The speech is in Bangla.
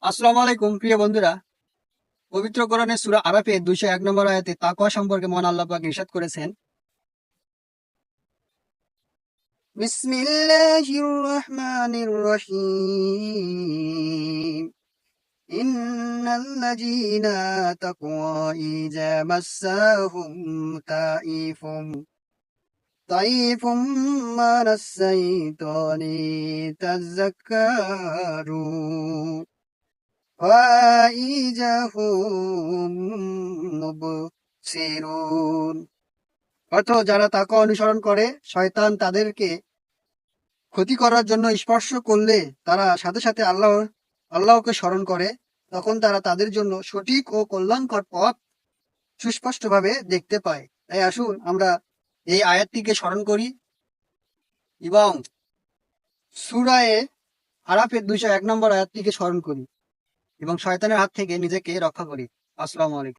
আসসালামু আলাইকুম প্রিয় বন্ধুরা। পবিত্র কোরআনের সূরা আরাফে 201 নম্বর আয়াতে তাকওয়া সম্পর্কে মহান আল্লাহ পাক ইরশাদ করেছেন, বিসমিল্লাহির রহমানির রহিম, ইন্নাল্লাযীনা তাকওয়া ইযা মাসসাহুম তাইফুম তাইফুম মানাস শাইতানি তাযাক্কারু ওয়াইজা হুম মুবসিরুন। অর্থ, যারা তাকওয়া অনুসরণ করে, শয়তান তাদেরকে ক্ষতি করার জন্য স্পর্শ করলে তারা সাথে সাথে আল্লাহকে স্মরণ করে। তখন তারা তাদের জন্য সঠিক ও কল্যাণকর পথ সুস্পষ্টভাবে দেখতে পায়। তাই আসুন আমরা এই আয়াতটিকে স্মরণ করি এবং সূরায়ে আরাফের 201 নম্বর আয়াতটিকে স্মরণ করি এবং শয়তানের হাত থেকে নিজেকে রক্ষা করি। আসসালামু আলাইকুম।